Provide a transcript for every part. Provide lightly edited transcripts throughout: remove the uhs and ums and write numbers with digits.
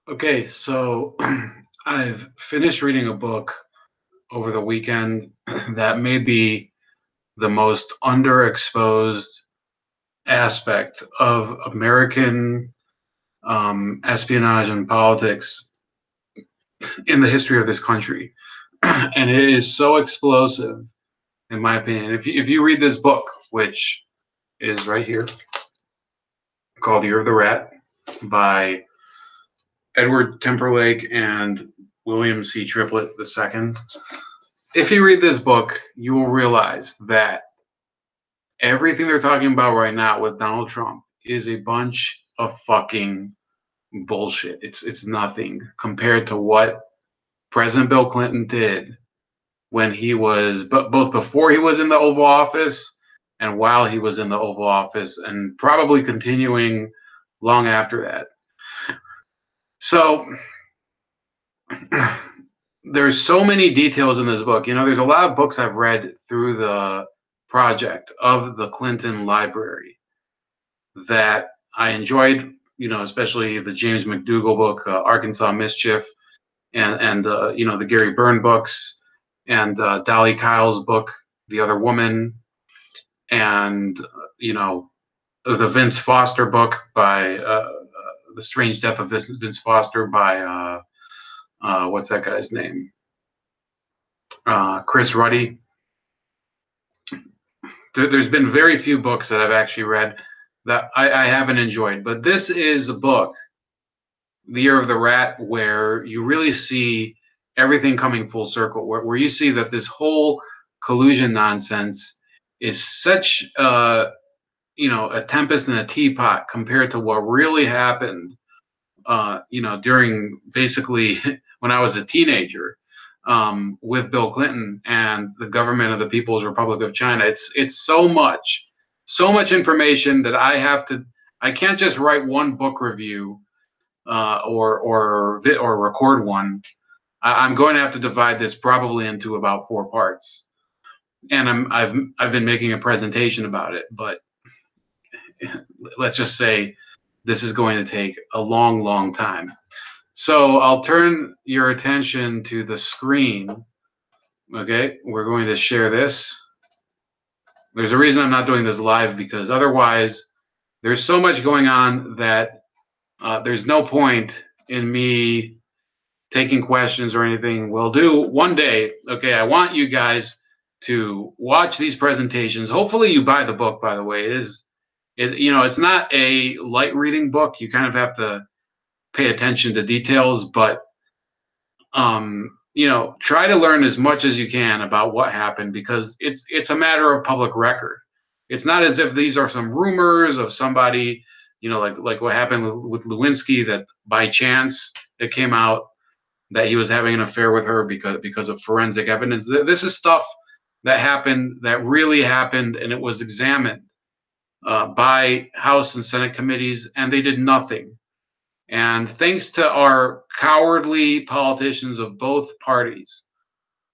Okay, so I've finished reading a book over the weekend that may be the most underexposed aspect of American espionage and politics in the history of this country. And it is so explosive, in my opinion. If you read this book, which is right here, called Year of the Rat by Edward Timberlake and William C. Triplett II, if you read this book, you will realize that everything they're talking about right now with Donald Trump is a bunch of fucking bullshit. It's nothing compared to what President Bill Clinton did when he was, but both before he was in the Oval Office and while he was in the Oval Office, and probably continuing long after that. So there's so many details in this book. There's a lot of books I've read through the project of the Clinton Library that I enjoyed, especially the James McDougall book, Arkansas Mischief, and the Gary Byrne books, and Dolly Kyle's book, The Other Woman, and the Vince Foster book by The Strange Death of Vince Foster by what's that guy's name? Chris Ruddy. There's been very few books that I've actually read that I haven't enjoyed, but this is a book, The Year of the Rat, where you really see everything coming full circle, where you see that this whole collusion nonsense is such a tempest in a teapot compared to what really happened during basically when I was a teenager, with Bill Clinton and the government of the People's Republic of China. It's so much information that I can't just write one book review or record one. I'm going to have to divide this probably into about 4 parts, and I've been making a presentation about it. But let's just say this is going to take a long, long time. So I'll turn your attention to the screen. Okay, we're going to share this. There's a reason I'm not doing this live, because otherwise there's so much going on that there's no point in me taking questions or anything. We'll do one day. Okay, I want you guys to watch these presentations. Hopefully you buy the book, by the way. It's not a light reading book. You kind of have to pay attention to details, but try to learn as much as you can about what happened, because it's a matter of public record. It's not as if these are some rumors of somebody, like what happened with Lewinsky, that by chance it came out that he was having an affair with her because of forensic evidence. This is stuff that happened, that really happened, and it was examined by House and Senate committees, and they did nothing. And thanks to our cowardly politicians of both parties,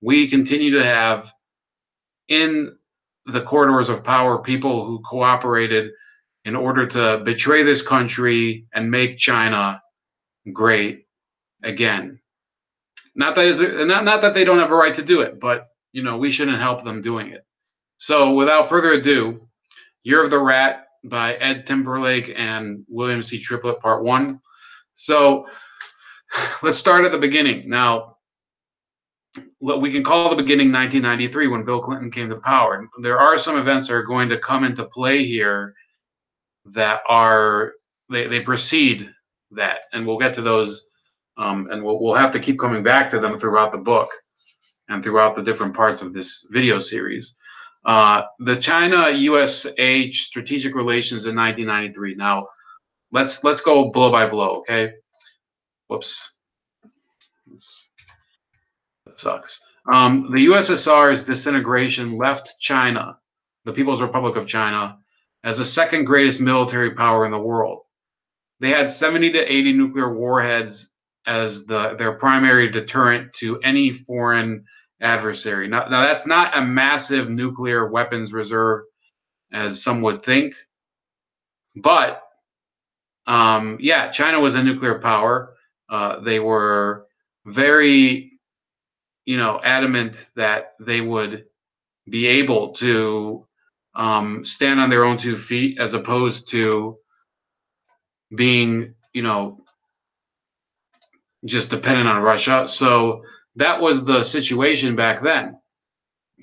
we continue to have in the corridors of power people who cooperated in order to betray this country and make China great again. Not that they don't have a right to do it, but we shouldn't help them doing it. So without further ado, Year of the Rat by Ed Timberlake and William C. Triplett, Part 1. So let's start at the beginning. Now, we can call the beginning 1993, when Bill Clinton came to power. There are some events that are going to come into play here that they precede that, and we'll get to those, and we'll have to keep coming back to them throughout the book and throughout the different parts of this video series. The China-USA strategic relations in 1993. Now, let's go blow by blow, okay? Whoops. That sucks. The USSR's disintegration left China, the People's Republic of China, as the second greatest military power in the world. They had 70 to 80 nuclear warheads as their primary deterrent to any foreign adversary. Now that's not a massive nuclear weapons reserve, as some would think, but yeah, China was a nuclear power. They were very, adamant that they would be able to stand on their own 2 feet, as opposed to being, just dependent on Russia. So that was the situation back then.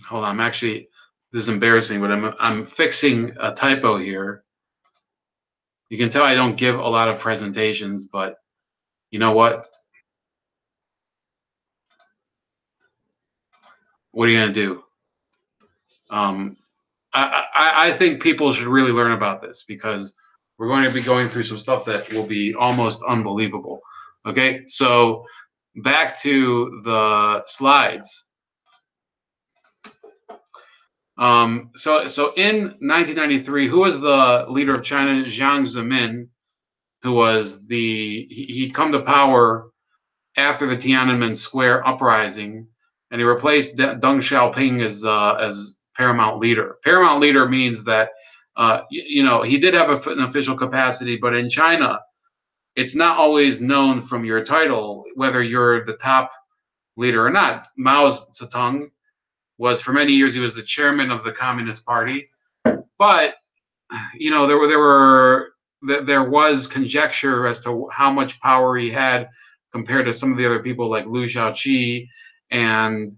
Hold on, this is embarrassing, but I'm fixing a typo here. You can tell I don't give a lot of presentations, but you know what? What are you gonna do? Um, I think people should really learn about this, because we're going to be going through some stuff that will be almost unbelievable. Okay, so back to the slides. So in 1993, who was the leader of China? Jiang Zemin, who was he'd come to power after the Tiananmen Square uprising, and he replaced Deng Xiaoping as paramount leader. Paramount leader means that he did have an official capacity, but in China, it's not always known from your title whether you're the top leader or not. Mao Zedong was, for many years, he was the chairman of the Communist Party, but there was conjecture as to how much power he had compared to some of the other people like Liu Shaoqi and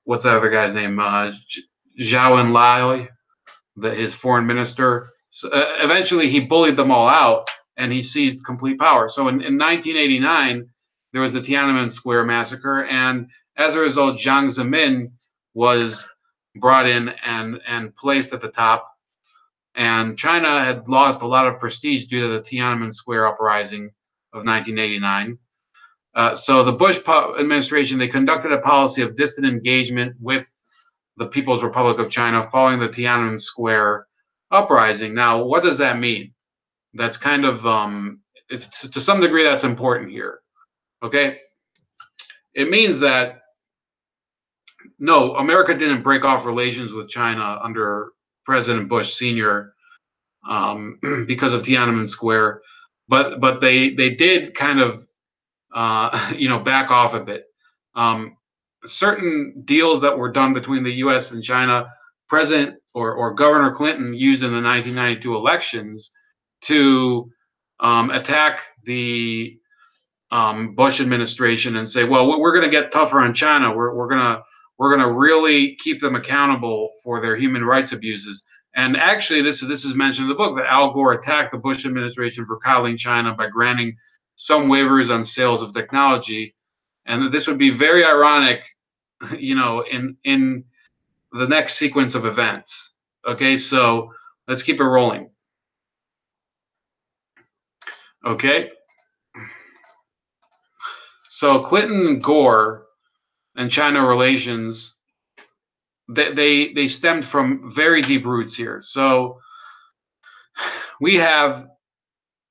what's that other guy's name? Zhao Enlai, his foreign minister. So, eventually, he bullied them all out and he seized complete power. So in 1989, there was the Tiananmen Square massacre, and as a result, Jiang Zemin was brought in and placed at the top. And China had lost a lot of prestige due to the Tiananmen Square uprising of 1989. So the Bush administration, they conducted a policy of distant engagement with the People's Republic of China following the Tiananmen Square uprising. Now, what does that mean? That's kind of, to some degree, that's important here. Okay? It means that, no, America didn't break off relations with China under President Bush Sr. Because of Tiananmen Square, but they did kind of back off a bit. Certain deals that were done between the U.S. and China, President or Governor Clinton used in the 1992 elections to attack the Bush administration and say, well, we're going to get tougher on China. We're going to really keep them accountable for their human rights abuses. And actually, this is mentioned in the book, that Al Gore attacked the Bush administration for coddling China by granting some waivers on sales of technology. And this would be very ironic, in the next sequence of events. Okay, so let's keep it rolling. Okay. So Clinton and Gore and China relations, they stemmed from very deep roots here. So we have,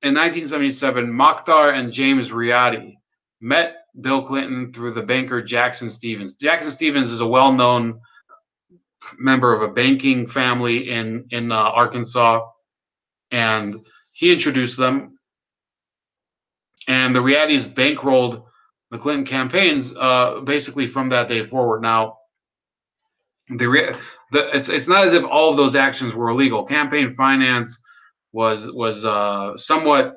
in 1977, Mokhtar and James Riady met Bill Clinton through the banker Jackson Stevens. Jackson Stevens is a well-known member of a banking family in Arkansas, and he introduced them. And the Riadys bankrolled the Clinton campaigns basically from that day forward. Now, it's not as if all of those actions were illegal. Campaign finance was somewhat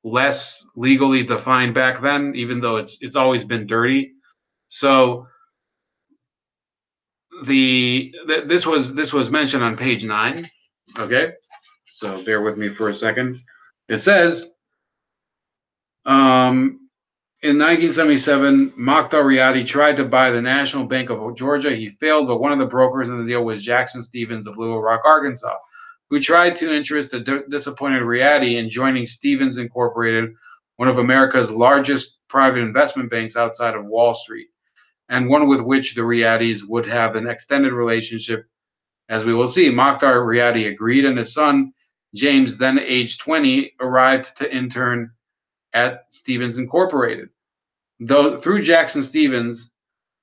less legally defined back then, even though it's always been dirty. So this was mentioned on page 9. Okay, so bear with me for a second. It says, in 1977, Mokhtar Riady tried to buy the National Bank of Georgia. He failed, but one of the brokers in the deal was Jackson Stevens of Little Rock, Arkansas, who tried to interest the disappointed Riady in joining Stevens Incorporated, one of America's largest private investment banks outside of Wall Street, and one with which the Riadys would have an extended relationship, as we will see. Mokhtar Riady agreed, and his son, James, then aged 20, arrived to intern at Stevens Incorporated. Though through Jackson Stevens,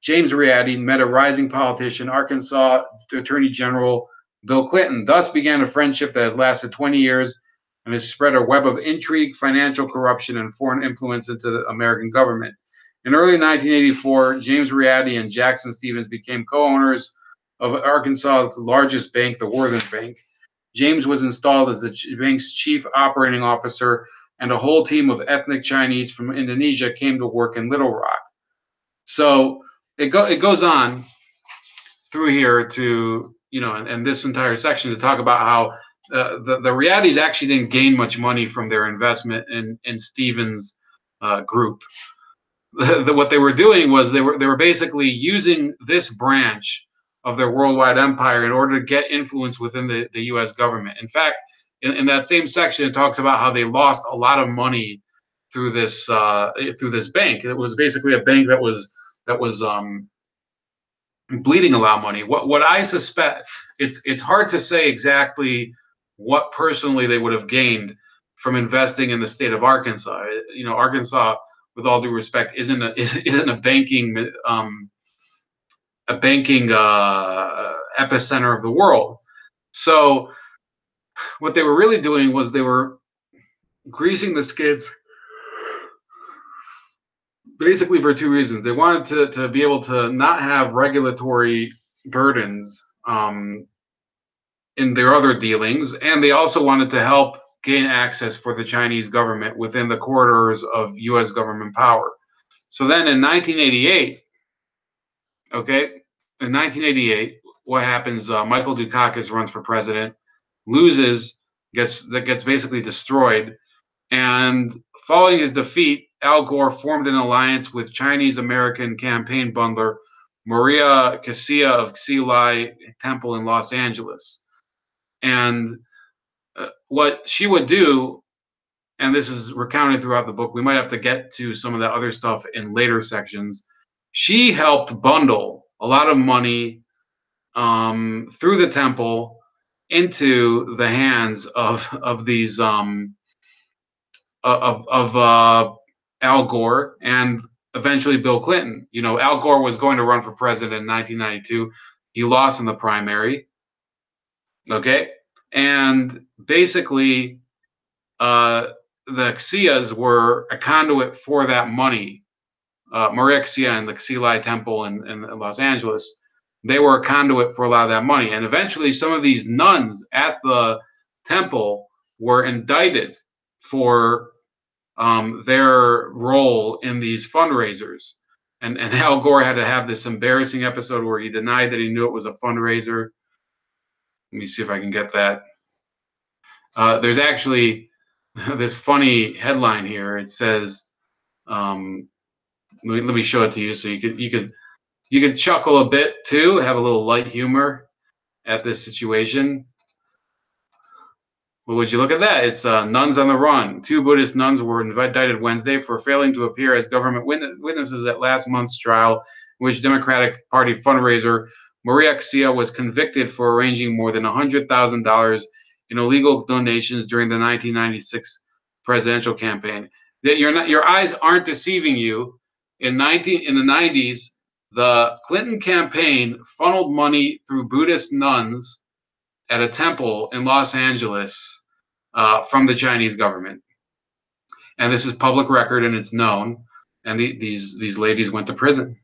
James Riady met a rising politician, Arkansas Attorney General Bill Clinton. Thus began a friendship that has lasted 20 years and has spread a web of intrigue, financial corruption, and foreign influence into the American government. In early 1984, James Riady and Jackson Stevens became co-owners of Arkansas's largest bank, the Worthing Bank. James was installed as the bank's chief operating officer, and a whole team of ethnic Chinese from Indonesia came to work in Little Rock. So it goes on through here to, and this entire section to talk about how the Riadis actually didn't gain much money from their investment in Stevens' group. What they were doing was they were basically using this branch of their worldwide empire in order to get influence within the U.S. government. In fact, in that same section, it talks about how they lost a lot of money through this bank. It was basically a bank that was bleeding a lot of money. What I suspect, it's hard to say exactly what personally they would have gained from investing in the state of Arkansas. Arkansas, with all due respect, isn't a banking epicenter of the world. So what they were really doing was they were greasing the skids basically for two reasons. They wanted to be able to not have regulatory burdens in their other dealings, and they also wanted to help gain access for the Chinese government within the corridors of U.S. government power. So then in 1988, what happens? Michael Dukakis runs for president, loses, gets basically destroyed, and following his defeat, Al Gore formed an alliance with Chinese-American campaign bundler Maria Casilla of Xi Lai Temple in Los Angeles. And what she would do, and this is recounted throughout the book, we might have to get to some of that other stuff in later sections. She helped bundle a lot of money through the temple into the hands of these Al Gore and eventually Bill Clinton. Al Gore was going to run for president in 1992. He lost in the primary. Okay, and basically, the Xias were a conduit for that money. Maria Xia and the Xi Lai Temple in Los Angeles, they were a conduit for a lot of that money. And eventually, some of these nuns at the temple were indicted for their role in these fundraisers. And Al Gore had to have this embarrassing episode where he denied that he knew it was a fundraiser. Let me see if I can get that. There's actually this funny headline here. It says, let me show it to you so you could chuckle a bit too, have a little light humor at this situation. Well, would you look at that? It's nuns on the run. 2 Buddhist nuns were indicted Wednesday for failing to appear as government witnesses at last month's trial, in which Democratic Party fundraiser Maria Xia was convicted for arranging more than $100,000 in illegal donations during the 1996 presidential campaign. Your eyes aren't deceiving you. In the 90s, the Clinton campaign funneled money through Buddhist nuns at a temple in Los Angeles from the Chinese government, and this is public record and it's known. And these ladies went to prison.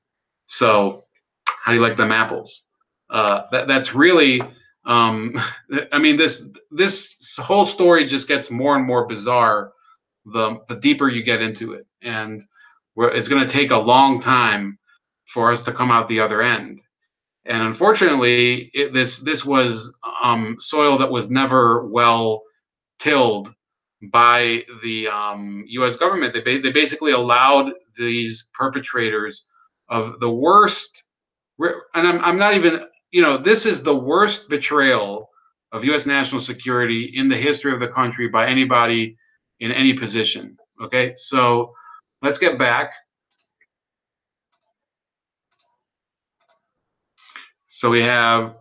So, how do you like them apples? That's really, I mean, this whole story just gets more and more bizarre the deeper you get into it, and it's going to take a long time for us to come out the other end. And unfortunately, this was soil that was never well tilled by the U.S. government. They basically allowed these perpetrators of the worst, and I'm not even, this is the worst betrayal of U.S. national security in the history of the country by anybody in any position. Okay, so let's get back. So we have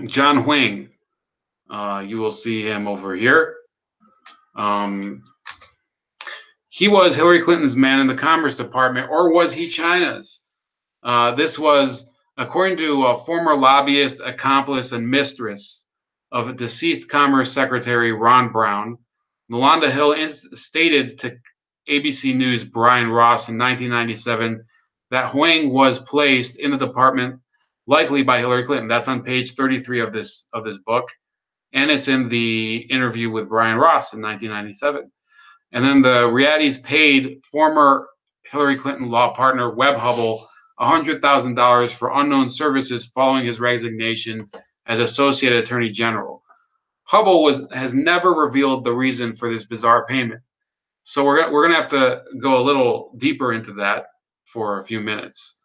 John Huang. You will see him over here. He was Hillary Clinton's man in the Commerce Department, or was he China's? This was, according to a former lobbyist, accomplice, and mistress, of deceased Commerce Secretary Ron Brown. Yolanda Hill stated to ABC News' Brian Ross in 1997 that Huang was placed in the department likely by Hillary Clinton. That's on page 33 of this book, and it's in the interview with Brian Ross in 1997. And then the Riadis paid former Hillary Clinton law partner Webb Hubbell $100,000 for unknown services following his resignation as Associate Attorney General. Hubbell has never revealed the reason for this bizarre payment. So we're going to have to go a little deeper into that for a few minutes,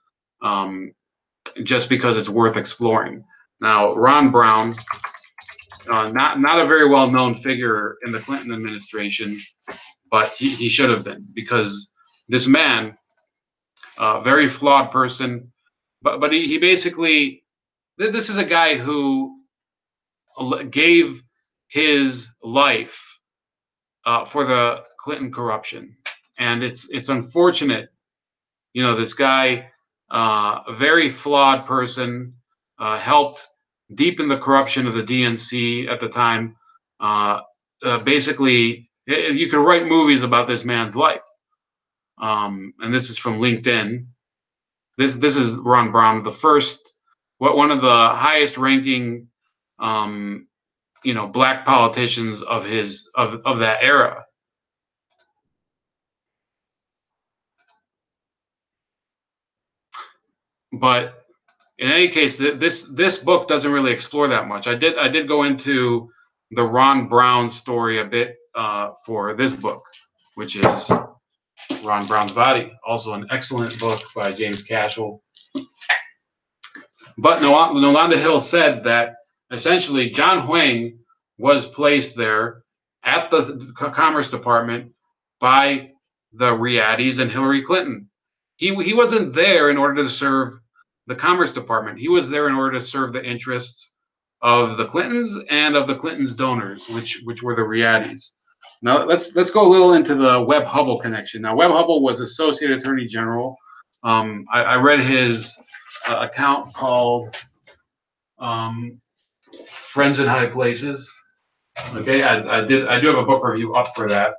just because it's worth exploring. Now, Ron Brown, not a very well-known figure in the Clinton administration, but he should have been, because this man, very flawed person, but he basically, this is a guy who gave his life for the Clinton corruption, and it's unfortunate. This guy, a very flawed person, helped deepen the corruption of the DNC at the time. Basically, you could write movies about this man's life. And this is from LinkedIn. This is Ron Brown, one of the highest ranking, black politicians of that era. But in any case, this book doesn't really explore that much. I did go into the Ron Brown story a bit for this book, which is Ron Brown's Body, also an excellent book by James Cashel. But Yolanda Hill said that essentially John Huang was placed there at the Commerce Department by the Riadis and Hillary Clinton. He wasn't there in order to serve the Commerce Department. He was there in order to serve the interests of the Clintons and of the Clintons' donors, which were the Riadis. Now let's go a little into the Webb Hubbell connection. Now, Webb Hubbell was Associate Attorney General. I read his account called Friends in High Places. Okay, I do have a book review up for that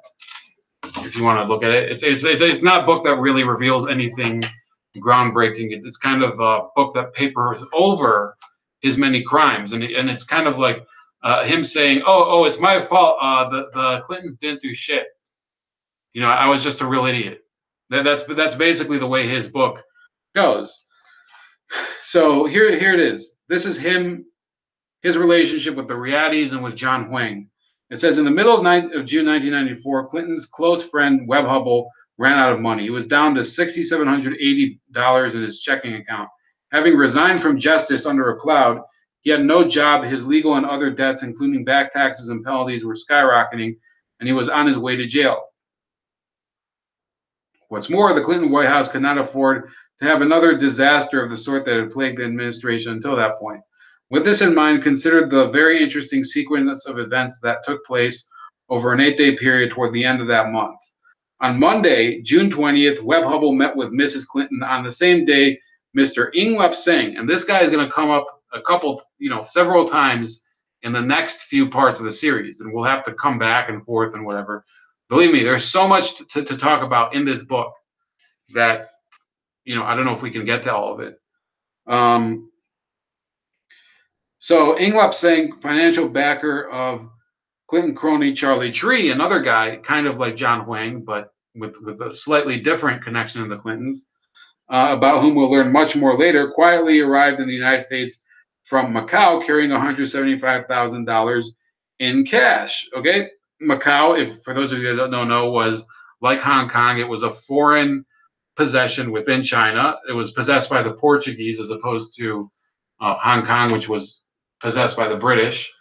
if you want to look at it. It's not a book that really reveals anything groundbreaking. It's kind of a book that papers over his many crimes, and it's kind of like him saying, "Oh, it's my fault. The Clintons didn't do shit. I was just a real idiot." That's basically the way his book goes. So here it is. This is his relationship with the Riadis and with John Huang. It says, in the middle of June 1994, Clinton's close friend Webb Hubbell ran out of money. He was down to $6,780 in his checking account. Having resigned from justice under a cloud, he had no job. His legal and other debts, including back taxes and penalties, were skyrocketing, and he was on his way to jail. What's more, the Clinton White House could not afford to have another disaster of the sort that had plagued the administration until that point. With this in mind, consider the very interesting sequence of events that took place over an 8-day period toward the end of that month. On Monday, June 20th, Webb Hubbell met with Mrs. Clinton. On the same day, Mr. Inglap Singh, and this guy is going to come up several times in the next few parts of the series, and we'll have to come back and forth and whatever. Believe me, there's so much to talk about in this book that, I don't know if we can get to all of it. So Inglap Singh, financial backer of Clinton crony Charlie Tree, another guy kind of like John Huang, but with a slightly different connection to the Clintons, about whom we'll learn much more later, quietly arrived in the United States from Macau carrying $175,000 in cash. Okay, Macau, if for those of you that don't know, was like Hong Kong. It was a foreign possession within China. It was possessed by the Portuguese as opposed to Hong Kong, which was possessed by the British.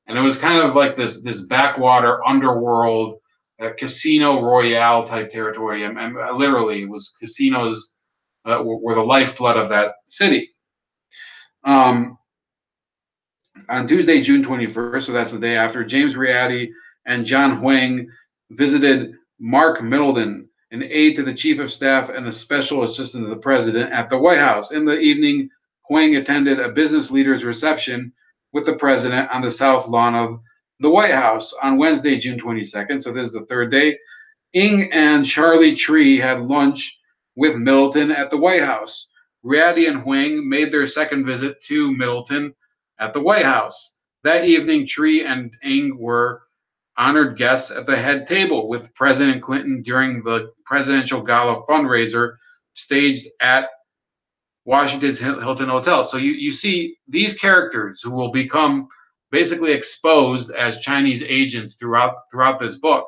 And it was kind of like this backwater underworld, casino royale type territory. And literally, it was casinos were the lifeblood of that city. On Tuesday, June 21st, so that's the day after, James Riadi and John Huang visited Mark Middleton, an aide to the chief of staff and a special assistant to the president, at the White House. In the evening, Huang attended a business leaders reception with the president on the south lawn of the White House on Wednesday, June 22nd. So this is the third day. Ng and Charlie Tree had lunch with Middleton at the White House. Riyadi and Huang made their second visit to Middleton at the White House. That evening, Tree and Ng were honored guests at the head table with President Clinton during the presidential gala fundraiser staged at Washington's Hilton Hotel. So you see these characters who will become basically exposed as Chinese agents throughout this book.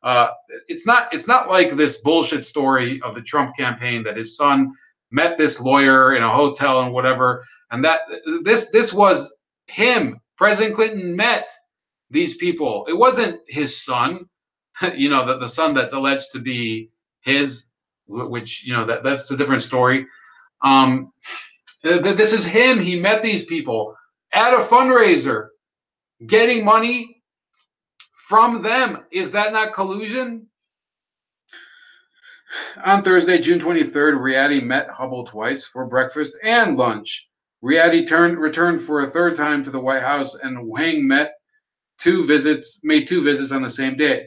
Uh, it's not like this bullshit story of the Trump campaign that his son met this lawyer in a hotel and whatever, and that this was him. President Clinton met these people. It wasn't his son, the son that's alleged to be his, which that's a different story. Um, this is him. He met these people at a fundraiser, getting money from them. Is that not collusion? On Thursday, June 23rd, Riyadi met Hubble twice for breakfast and lunch. Riyadi returned for a third time to the White House, and Wang made two visits on the same day.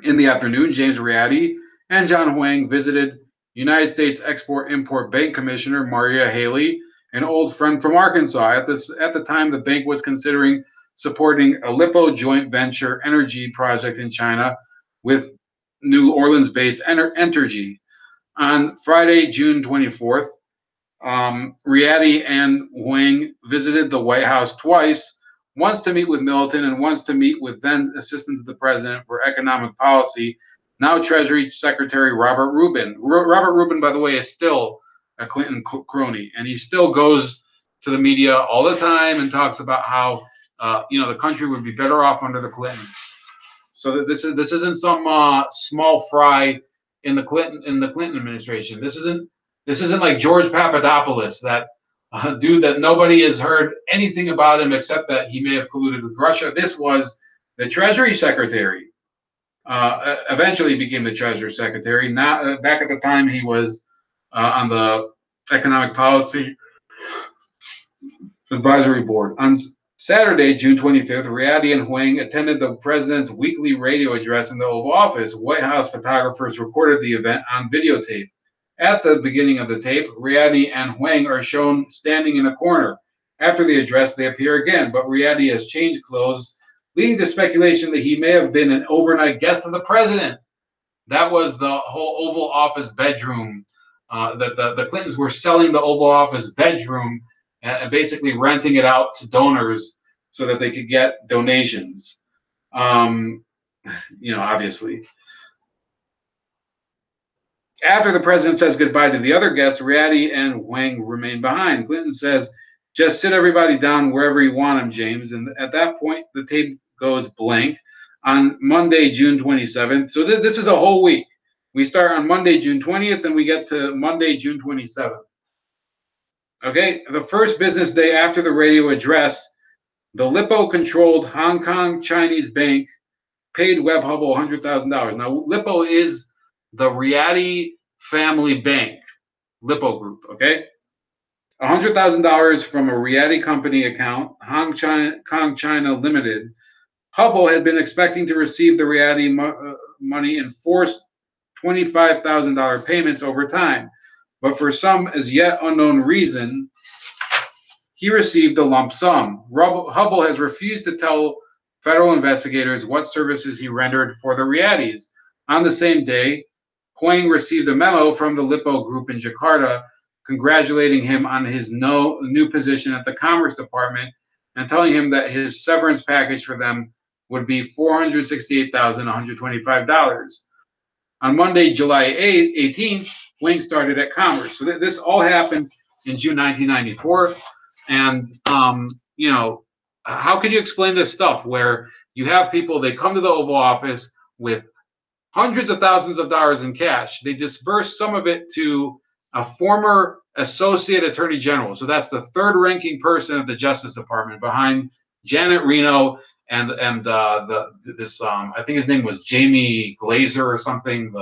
In the afternoon, James Riyadi and John Huang visited United States Export-Import Bank Commissioner Maria Haley, an old friend from Arkansas. At the time, the bank was considering supporting a Lippo joint venture energy project in China with New Orleans-based Entergy. On Friday, June 24th, Riyadi and Huang visited the White House twice, once to meet with Middleton and once to meet with then Assistant to the President for Economic Policy, now Treasury Secretary Robert Rubin. Robert Rubin, by the way, is still a Clinton crony, and he still goes to the media all the time and talks about how the country would be better off under the Clintons. So this isn't some small fry in the Clinton administration. This isn't like George Papadopoulos, that dude that nobody has heard anything about him except that he may have colluded with Russia. This was the Treasury Secretary. Eventually became the Treasury Secretary. Now, back at the time, he was on the Economic Policy Advisory Board. On Saturday, June 25th, Riyadi and Huang attended the president's weekly radio address in the Oval Office. White House photographers recorded the event on videotape. At the beginning of the tape, Riyadi and Huang are shown standing in a corner. After the address, they appear again, but Riyadi has changed clothes, leading to speculation that he may have been an overnight guest of the president. That was the whole Oval Office bedroom, that the Clintons were selling the Oval Office bedroom and basically renting it out to donors so that they could get donations. Obviously. After the president says goodbye to the other guests, Riyadi and Huang remain behind. Clinton says, "Just sit everybody down wherever you want them, James." And at that point, the tape goes blank. On Monday, June 27th. So this is a whole week. We start on Monday, June 20th, and we get to Monday, June 27th. Okay, the first business day after the radio address, the Lippo-controlled Hong Kong Chinese bank paid Webb Hubble $100,000. Now, Lippo is the Riyadi family bank, Lippo Group, okay? $100,000 from a Riyadi company account, Hong Kong China Limited. Hubble had been expecting to receive the Riyadi money in forced $25,000 payments over time, but for some as yet unknown reason, he received a lump sum. Hubble has refused to tell federal investigators what services he rendered for the Riyadis. On the same day, Huang received a memo from the Lippo Group in Jakarta congratulating him on his new position at the Commerce Department and telling him that his severance package for them would be $468,125. On Monday, July 18th, Huang started at Commerce. So this all happened in June 1994. And, how can you explain this stuff where you have people, they come to the Oval Office with hundreds of thousands of dollars in cash. They disperse some of it to a former associate attorney general. So that's the third ranking person at the Justice Department behind Janet Reno and I think his name was Jamie Glazer or something,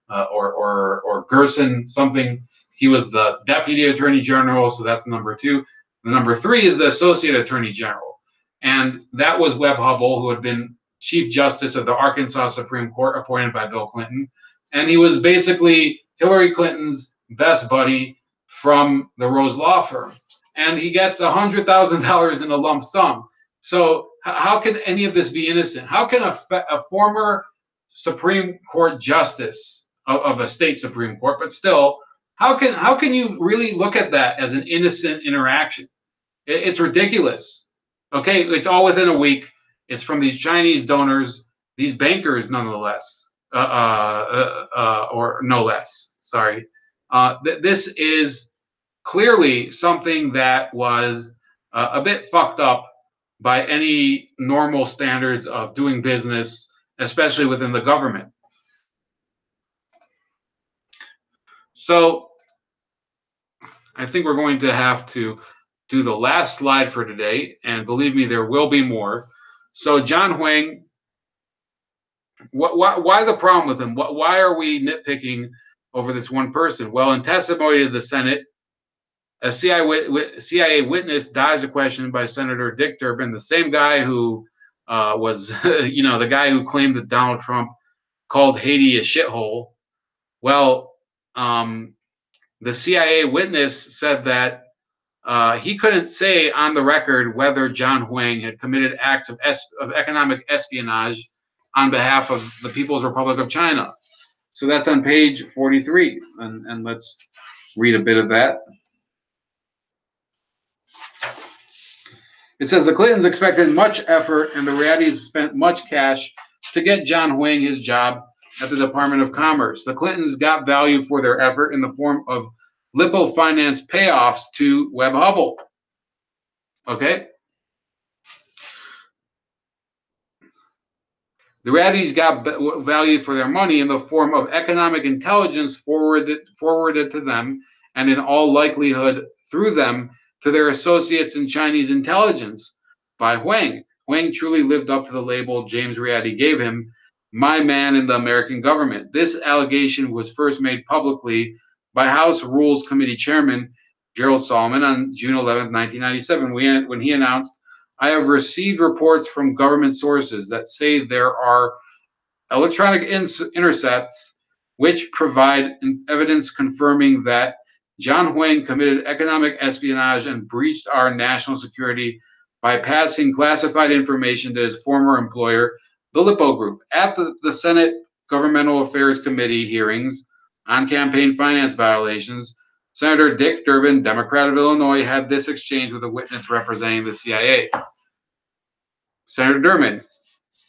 or Gerson something. He was the deputy attorney general, so that's number two. The number three is the Associate Attorney General. And that was Webb Hubbell, who had been Chief Justice of the Arkansas Supreme Court appointed by Bill Clinton. And he was basically Hillary Clinton's best buddy from the Rose Law Firm. And he gets $100,000 in a lump sum. So how can any of this be innocent? How can a former Supreme Court justice of a state Supreme Court, but still, how can you really look at that as an innocent interaction? It's ridiculous. Okay, it's all within a week. It's from these Chinese donors, these bankers, nonetheless, or no less. Sorry. This is clearly something that was a bit fucked up by any normal standards of doing business, especially within the government. So I think we're going to have to do the last slide for today, and believe me, there will be more. So John Huang, why the problem with him? Why are we nitpicking over this one person? Well, in testimony to the Senate, a CIA witness dodged a question by Senator Dick Durbin, the same guy who was, the guy who claimed that Donald Trump called Haiti a shithole. Well, the CIA witness said that he couldn't say on the record whether John Huang had committed acts of economic espionage on behalf of the People's Republic of China. So that's on page 43, and let's read a bit of that. It says the Clintons expected much effort and the Raddies spent much cash to get John Huang his job at the Department of Commerce. The Clintons got value for their effort in the form of lipo finance payoffs to Webb Hubbell. Okay? The Raddies got value for their money in the form of economic intelligence forwarded to them, and in all likelihood through them to their associates in Chinese intelligence by Huang. Huang truly lived up to the label James Raddy gave him, my man in the American government. This allegation was first made publicly by House Rules Committee Chairman Gerald Solomon on June 11, 1997, when he announced, I have received reports from government sources that say there are electronic intercepts which provide evidence confirming that John Huang committed economic espionage and breached our national security by passing classified information to his former employer, the Lipo Group. At the Senate Governmental Affairs Committee hearings on campaign finance violations, Senator Dick Durbin, Democrat of Illinois, had this exchange with a witness representing the CIA. Senator Durbin,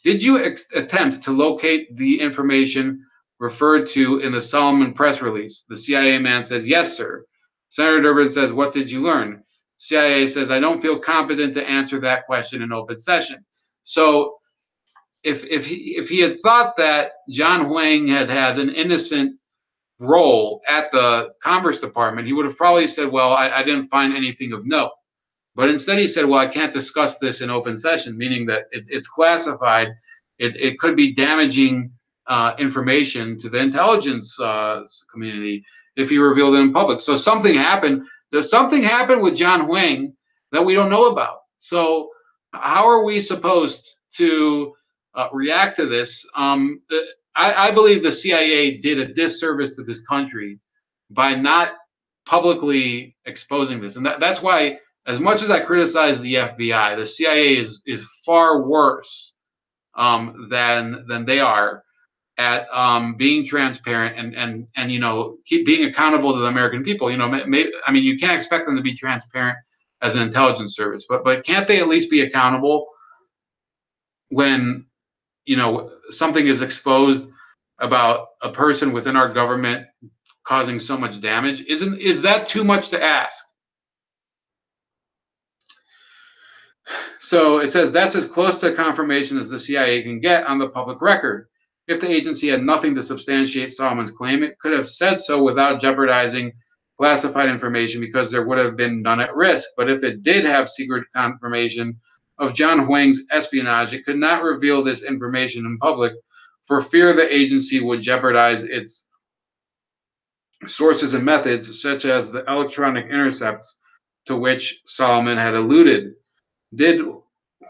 did you attempt to locate the information referred to in the Solomon press release? The CIA man says, yes, sir. Senator Durbin says, what did you learn? CIA says, I don't feel competent to answer that question in open session. So if he had thought that John Huang had an innocent role at the Commerce Department, he would have probably said, well, I didn't find anything of note. But instead he said, well, I can't discuss this in open session, meaning that it's classified. It could be damaging information to the intelligence community if he revealed it in public. So something happened. There's something happened with John Huang that we don't know about. So how are we supposed to react to this? I believe the CIA did a disservice to this country by not publicly exposing this. And that's why, as much as I criticize the FBI, the CIA is far worse than they are at being transparent and keep being accountable to the American people. You can't expect them to be transparent as an intelligence service, but can't they at least be accountable when something is exposed about a person within our government causing so much damage? Is that too much to ask? So it says that's as close to confirmation as the CIA can get on the public record. If the agency had nothing to substantiate Solomon's claim, it could have said so without jeopardizing classified information because there would have been none at risk. But if it did have secret confirmation of John Huang's espionage, it could not reveal this information in public for fear the agency would jeopardize its sources and methods, such as the electronic intercepts to which Solomon had alluded. Did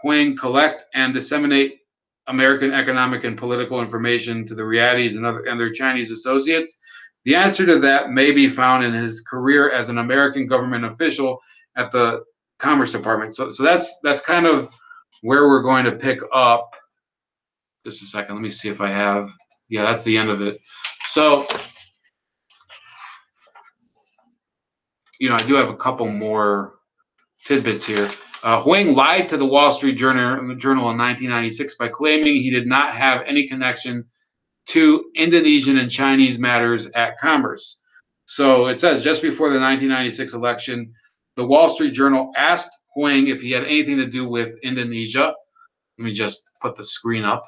Huang collect and disseminate American economic and political information to the Riadis and their Chinese associates? The answer to that may be found in his career as an American government official at the Commerce Department. So that's kind of where we're going to pick up. Just a second. Let me see if I have. Yeah, that's the end of it. So, I do have a couple more tidbits here. Huang lied to the Wall Street Journal in 1996 by claiming he did not have any connection to Indonesian and Chinese matters at Commerce. So it says just before the 1996 election, the Wall Street Journal asked Huang if he had anything to do with Indonesia. Let me just put the screen up.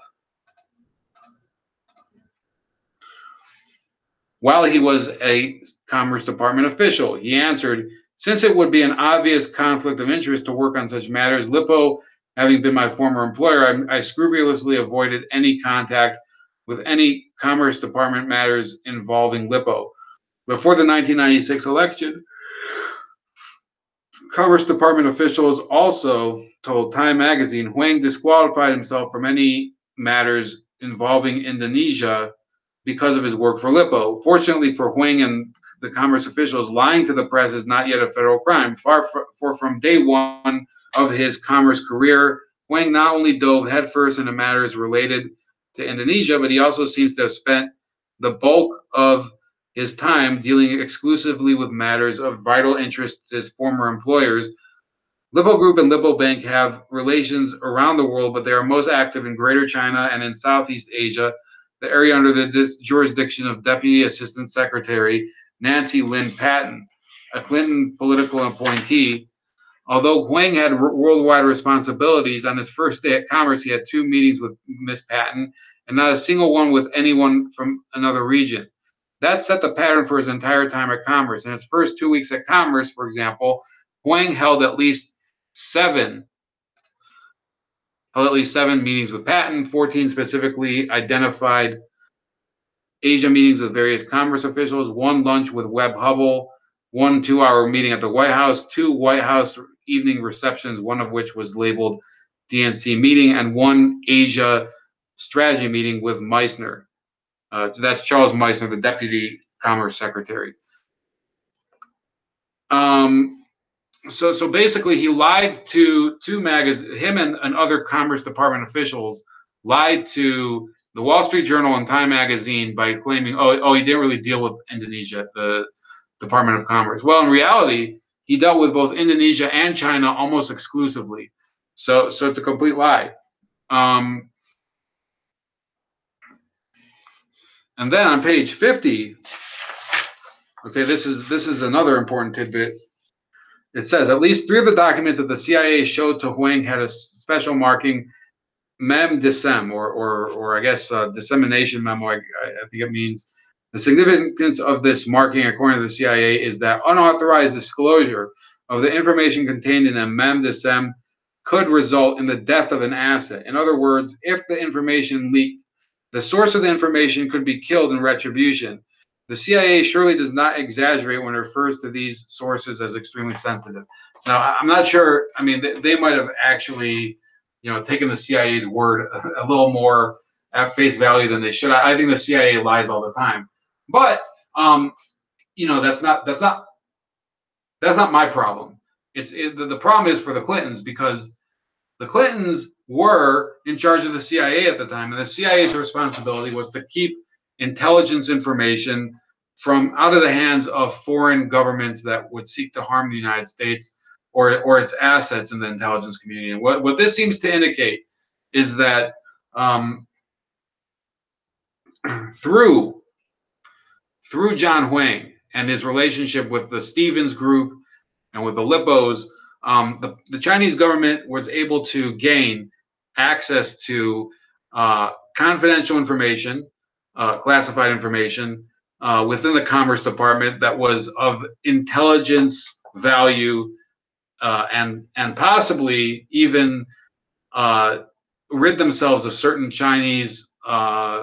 While he was a Commerce Department official, he answered, since it would be an obvious conflict of interest to work on such matters, Lippo having been my former employer, I scrupulously avoided any contact with any Commerce Department matters involving Lippo. Before the 1996 election, Commerce Department officials also told Time magazine Huang disqualified himself from any matters involving Indonesia because of his work for Lippo. Fortunately for Huang and the Commerce officials, lying to the press is not yet a federal crime. For from day one of his Commerce career, Huang not only dove headfirst into matters related to Indonesia, but he also seems to have spent the bulk of his time dealing exclusively with matters of vital interest to his former employers. Lippo Group and Lippo Bank have relations around the world, but they are most active in Greater China and in Southeast Asia, the area under the jurisdiction of Deputy Assistant Secretary Nancy Lynn Patton, a Clinton political appointee. Although Huang had worldwide responsibilities, on his first day at Commerce, he had 2 meetings with Ms. Patton and not a single one with anyone from another region. That set the pattern for his entire time at Commerce. In his first 2 weeks at Commerce, for example, Huang held at least 7 meetings with Patton, 14 specifically identified Asia meetings with various Commerce officials, 1 lunch with Webb Hubble, 1 2-hour meeting at the White House, 2 White House evening receptions, one of which was labeled DNC meeting, and 1 Asia strategy meeting with Meissner. That's Charles Meissner, the Deputy Commerce Secretary. So basically, he lied to 2 magazines. Him and other Commerce Department officials lied to the Wall Street Journal and Time magazine by claiming, oh, he didn't really deal with Indonesia, the Department of Commerce. Well, in reality, he dealt with both Indonesia and China almost exclusively. So it's a complete lie. And then on page 50, okay, this is another important tidbit. It says at least 3 of the documents that the CIA showed to Huang had a special marking mem dissem, or I guess dissemination memo. I think it means. The significance of this marking, according to the CIA, is that unauthorized disclosure of the information contained in a mem dissem could result in the death of an asset. In other words, if the information leaked, the source of the information could be killed in retribution. The CIA surely does not exaggerate when it refers to these sources as extremely sensitive. Now, I'm not sure. I mean, they might have actually, taken the CIA's word a little more at face value than they should. I think the CIA lies all the time, but that's not my problem. The problem is for the Clintons, because the Clintons were in charge of the CIA at the time, and the CIA's responsibility was to keep intelligence information from out of the hands of foreign governments that would seek to harm the United States or its assets in the intelligence community. And what this seems to indicate is that through John Huang and his relationship with the Stevens Group and with the Lippos, the Chinese government was able to gain access to confidential information, classified information within the Commerce Department that was of intelligence value, and possibly even rid themselves of certain Chinese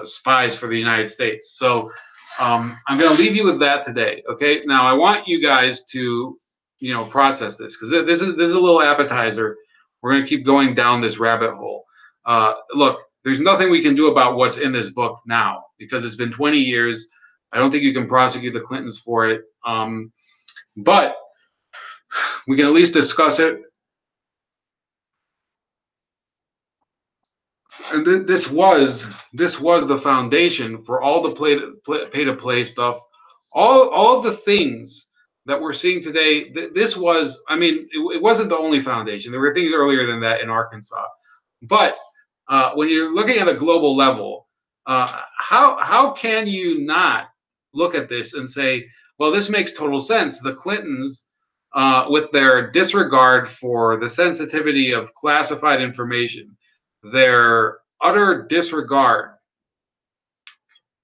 spies for the United States. So I'm going to leave you with that today. Okay. Now I want you guys to process this, because this is a little appetizer. We're going to keep going down this rabbit hole. Look, there's nothing we can do about what's in this book now because it's been 20 years. I don't think you can prosecute the Clintons for it, but we can at least discuss it. And this was the foundation for all the pay to play stuff, all of the things that we're seeing today. This was, I mean, it wasn't the only foundation. There were things earlier than that in Arkansas, but when you're looking at a global level, how can you not look at this and say, well, this makes total sense? The Clintons, with their disregard for the sensitivity of classified information, their utter disregard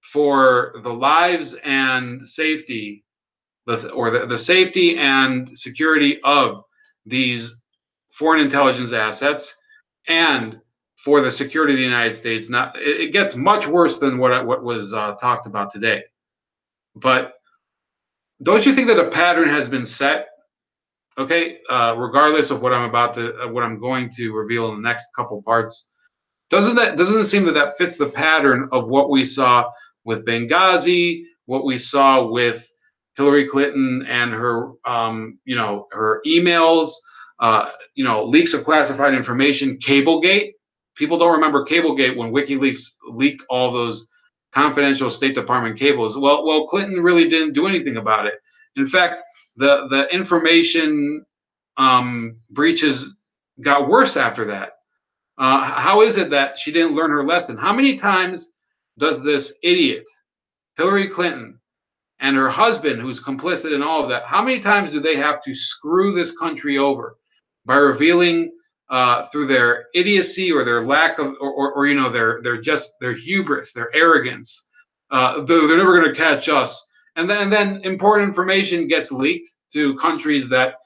for the lives and safety, or the safety and security of these foreign intelligence assets, and for the security of the United States. Not, it gets much worse than what was talked about today. But don't you think that a pattern has been set? Okay, regardless of what I'm going to reveal in the next couple parts, doesn't it seem that fits the pattern of what we saw with Benghazi, what we saw with Hillary Clinton and her her emails, leaks of classified information, Cablegate? People don't remember Cablegate when WikiLeaks leaked all those confidential State Department cables. Well, Clinton really didn't do anything about it. In fact, the information breaches got worse after that. How is it that she didn't learn her lesson? How many times does this idiot, Hillary Clinton, and her husband, who's complicit in all of that, how many times do they have to screw this country over by revealing through their idiocy or their lack of, or their hubris, their arrogance, they're never going to catch us, and then important information gets leaked to countries that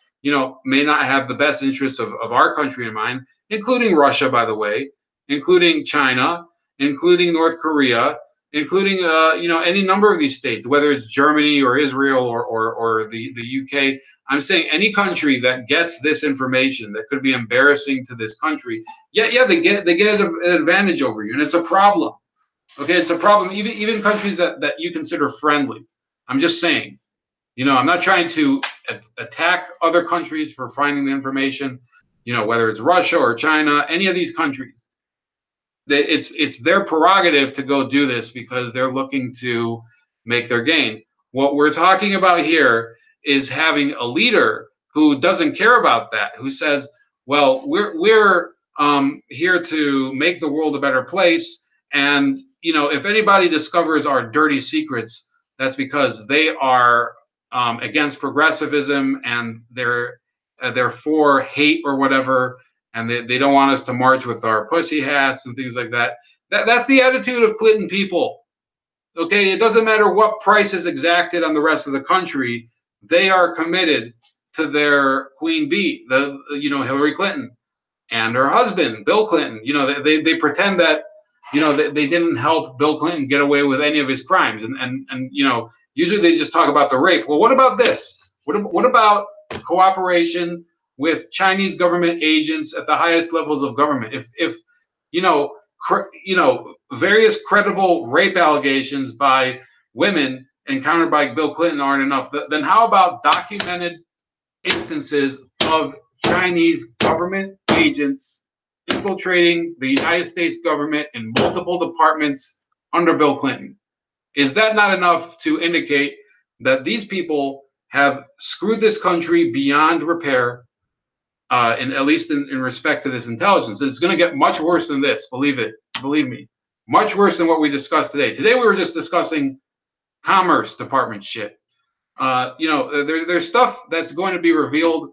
may not have the best interests of our country in mind, including Russia, by the way, including China, including North Korea, including any number of these states, whether it's Germany or Israel or the UK. I'm saying any country that gets this information that could be embarrassing to this country, they get an advantage over you, and it's a problem. Okay, it's a problem. Even countries that you consider friendly. I'm just saying. I'm not trying to attack other countries for finding the information. Whether it's Russia or China, any of these countries. It's their prerogative to go do this because they're looking to make their gain. What we're talking about here is having a leader who doesn't care about that, who says, well, we're here to make the world a better place, and if anybody discovers our dirty secrets, that's because they are against progressivism, and they're for hate or whatever, and they don't want us to march with our pussy hats and things like that. That's the attitude of Clinton people. Okay, it doesn't matter what price is exacted on the rest of the country. They are committed to their queen bee, Hillary Clinton, and her husband, Bill Clinton. They pretend that they didn't help Bill Clinton get away with any of his crimes, and usually they just talk about the rape. Well, what about this? What about cooperation with Chinese government agents at the highest levels of government? If various credible rape allegations by women encountered by Bill Clinton aren't enough, then how about documented instances of Chinese government agents infiltrating the United States government in multiple departments under Bill Clinton? Is that not enough to indicate that these people have screwed this country beyond repair, and at least in respect to this intelligence? It's going to get much worse than this, believe me, much worse than what we discussed today. Today we were just discussing Commerce Department shit. There's stuff that's going to be revealed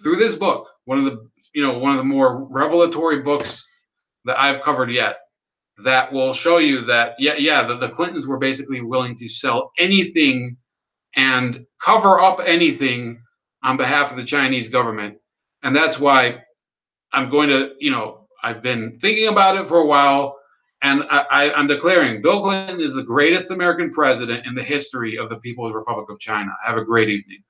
through this book, one of the more revelatory books that I've covered yet, that will show you that the Clintons were basically willing to sell anything and cover up anything on behalf of the Chinese government. And that's why I'm going to, I've been thinking about it for a while, and I'm declaring Bill Clinton is the greatest American president in the history of the People's Republic of China. Have a great evening.